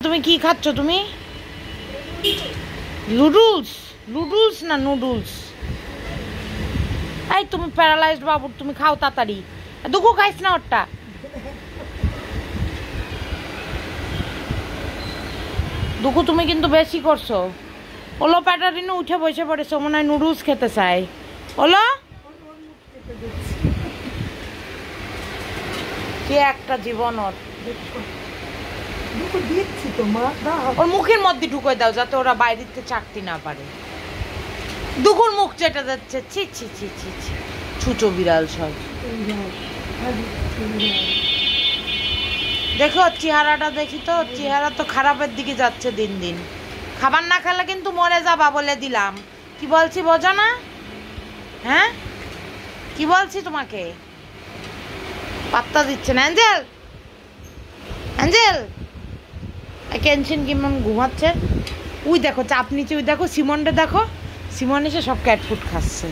তুমি কি খাচ্ছ তুমি? নুডলস? নুডলস না নুডলস? এই তুমি প্যারালাইজড বাবু, তুমি খাও তাড়াতাড়ি। দুঃখু খাইস না ওরটা। দুঃখু তুমি কিন্তু বেশি করছো। ওলো প্যাটারিনো উঠে বসে পড়েছো, মনে হয় নুডলস খেতে চাই। ওলো কি একটা জীবন ওর। ওর মুখের মধ্যে ঢুকে দাও যাতে ওরা বাইরেতে চাকতি না পারে। দুকুর মুখ চেটে যাচ্ছে। ছি ছি ছি ছি ছি, ছুচো বিড়াল সব। দেখো চেহারাটা, দেখি তো চেহারা তো খারাপের দিকে যাচ্ছে দিন দিন। খাবার না খেলে কিন্তু মরে যাবা বলে দিলাম। কি বলছি বোঝো না? হ্যাঁ কি বলছি তোমাকে? পাত্তা দিচ্ছে না। অ্যাঞ্জেল, অ্যাঞ্জেল কেনছেন কেমন ঘুমাচ্ছে। ওই দেখো চাপ নিচে, ওই দেখো সিমনটা দেখো, সিমন এসে সব ক্যাট ফুড খাচ্ছে।